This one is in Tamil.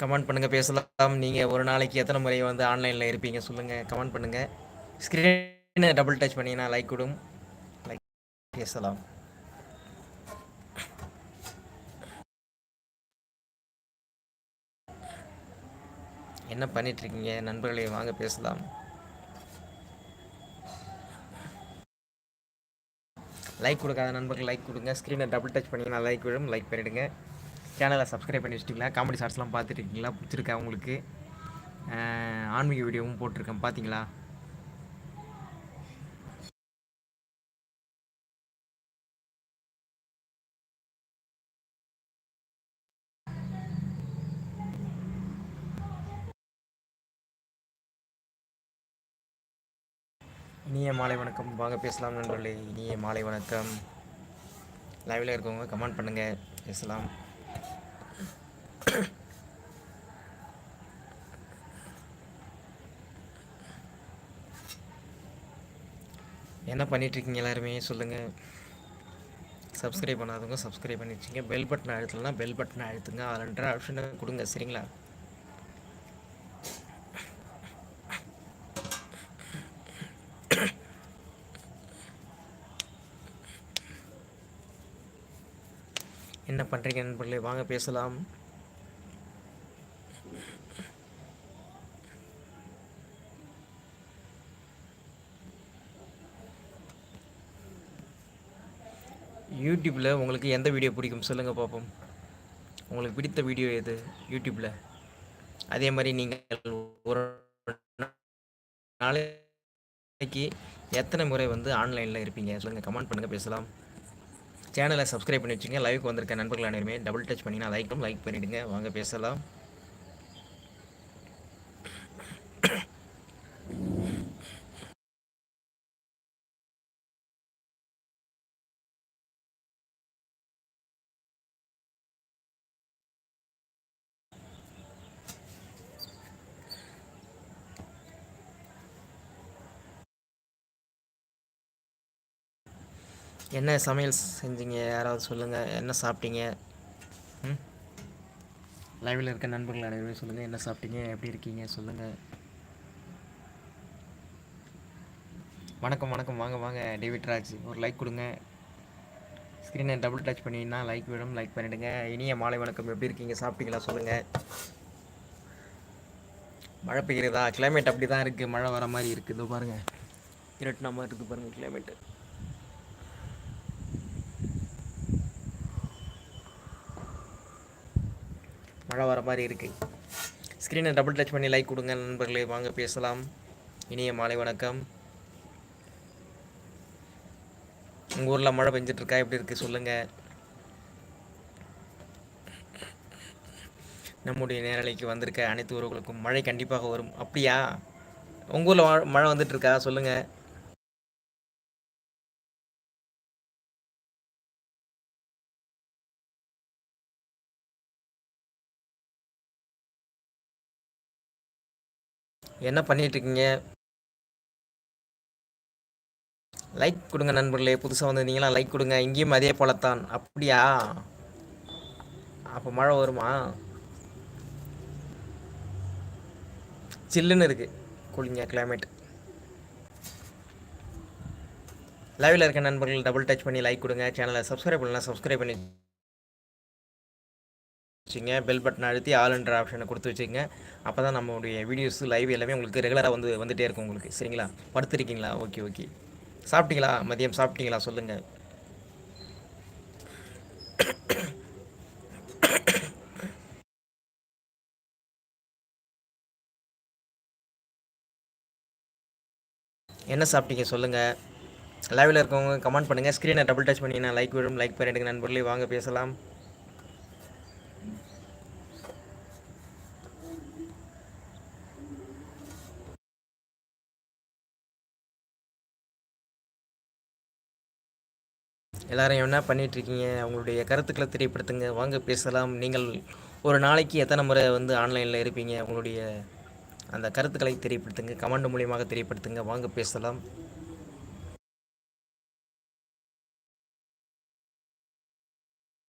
கமெண்ட் பண்ணுங்க பேசலாம். நீங்க ஒரு நாளைக்கு எத்தனை முறை வந்து ஆன்லைன்ல இருப்பீங்க சொல்லுங்க. கமெண்ட் பண்ணுங்க. ஸ்க்ரீனை டபுள் டச் பண்ணீங்கன்னா லைக் விடும். லைக் பேசலாம். என்ன பண்ணிட்டு இருக்கீங்க நண்பர்களே? வாங்க பேசலாம். லைக் கொடுக்காத நண்பர்கள் லைக் கொடுங்க. ஸ்க்ரீனை டபுள் டச் பண்ணிங்கன்னா லைக் விடும். லைக் பண்ணிவிடுங்க. சேனலை சப்ஸ்கிரைப் பண்ணி வச்சுட்டிங்களா? காமெடி ஷார்ட்ஸ்லாம் பார்த்துட்டு இருக்கீங்களா? பிடிச்சிருக்கா உங்களுக்கு? ஆன்மீக வீடியோவும் போட்டிருக்கேன், பார்த்தீங்களா? இனிய மாலை வணக்கம். வாங்க பேசலாம் நண்பர்களே. இனிய மாலை வணக்கம். லைவில் இருக்கவங்க கமெண்ட் பண்ணுங்கள், பேசலாம். என்ன பண்ணிகிட்ருக்கீங்க எல்லாருமே சொல்லுங்கள். சப்ஸ்கிரைப் பண்ணாதவங்க சப்ஸ்கிரைப் பண்ணி வச்சுங்க. பெல் பட்டன் அழுத்தலைன்னா பெல் பட்டனை அழுத்துங்க. அதில் ஆப்ஷனை கொடுங்க, சரிங்களா? என்ன பண்ணுறீங்க நண்பர்களே? வாங்க பேசலாம். யூடியூப்பில் உங்களுக்கு எந்த வீடியோ பிடிக்கும் சொல்லுங்கள் பார்ப்போம். உங்களுக்கு பிடித்த வீடியோ எது யூடியூப்பில்? அதே மாதிரி நீங்கள் ஒரு நாளைக்கு எத்தனை முறை வந்து ஆன்லைனில் இருப்பீங்க சொல்லுங்கள். கமெண்ட் பண்ணுங்கள், பேசலாம். சேனலை சப்ஸ்கிரைப் பண்ணி வச்சுங்க. லைவுக்கு வந்திருக்க நண்பர்கள் அனைவருமே டபுள் டச் பண்ணிங்கன்னா லைக் பண்ணிவிடுங்க. வாங்க பேசலாம். என்ன சமையல் செஞ்சீங்க? யாராவது சொல்லுங்கள். என்ன சாப்பிட்டீங்க? லைவில் இருக்க நண்பர்கள் அனைவருமே சொல்லுங்கள். என்ன சாப்பிட்டீங்க? எப்படி இருக்கீங்க சொல்லுங்கள். வணக்கம் வணக்கம். வாங்க வாங்க. டேவிட் ராஜ் ஒரு லைக் கொடுங்க. ஸ்க்ரீனை டபுள் டச் பண்ணிங்கன்னா லைக் விடும். லைக் பண்ணிவிடுங்க. இனிய மாலை வணக்கம். எப்படி இருக்கீங்க? சாப்பிட்டீங்களா சொல்லுங்கள். மழை பெய்கிறதா? கிளைமேட் அப்படி தான் இருக்குது. மழை வர மாதிரி இருக்குது. இதோ பாருங்கள், இருட்டின மாதிரி இருக்குது பாருங்கள் கிளைமேட்டு. மழை வர மாதிரி இருக்குது. ஸ்க்ரீனை டபுள் டச் பண்ணி லைக் கொடுங்க நண்பர்களே. வாங்க பேசலாம். இனிய மாலை வணக்கம். உங்கள் ஊரில் மழை பெஞ்சிட்ருக்கா? எப்படி இருக்குது சொல்லுங்கள். நம்முடைய நேரலைக்கு வந்திருக்க அனைத்து உறவுகளுக்கும் மழை கண்டிப்பாக வரும். அப்படியா? உங்கள் ஊரில் மழை வந்துட்டுருக்கா சொல்லுங்கள். என்ன பண்ணிகிட்ருக்கீங்க? லைக் கொடுங்க நண்பர்களே. புதுசாக வந்திருந்தீங்களா? லைக் கொடுங்க. இங்கேயும் அதே போலத்தான். அப்படியா? அப்போ மழை வருமா? சில்லுன்னு இருக்குது, கூலிங்க கிளைமேட். லைவில் இருக்க நண்பர்கள் டபுள் டச் பண்ணி லைக் கொடுங்க. சேனலை சப்ஸ்கிரைப் பண்ணலாம் சப்ஸ்கிரைப் பண்ணி வச்சுங்க. பெல் பட்டன் அழுத்தி ஆல்ன்ற ஆப்ஷனை கொடுத்து வச்சுங்க. அப்போ தான் நம்மளுடைய வீடியோஸ் லைவ் எல்லாமே உங்களுக்கு ரெகுலராக வந்துகிட்டே இருக்கும் உங்களுக்கு, சரிங்களா? படுத்துருக்கீங்களா? Okay okay. சாப்பிட்டீங்களா? மதியம் சாப்பிட்டீங்களா சொல்லுங்கள். என்ன சாப்பிட்டீங்க சொல்லுங்கள். லைவில் இருக்கவங்க கமெண்ட் பண்ணுங்கள். ஸ்க்ரீனை டபுள் டச் பண்ணிங்கன்னா லைக் விடும். லைக் பண்ணிவிடுங்க நண்பர்களே. வாங்க பேசலாம். எல்லாரும் என்ன பண்ணிகிட்ருக்கீங்க? அவங்களுடைய கருத்துக்களை தெரியப்படுத்துங்க. வாங்க பேசலாம். நீங்கள் ஒரு நாளைக்கு எத்தனை முறை வந்து ஆன்லைனில் இருப்பீங்க? உங்களுடைய அந்த கருத்துக்களை தெரியப்படுத்துங்க. கமெண்ட் மூலியமாக தெரியப்படுத்துங்க. வாங்க பேசலாம்.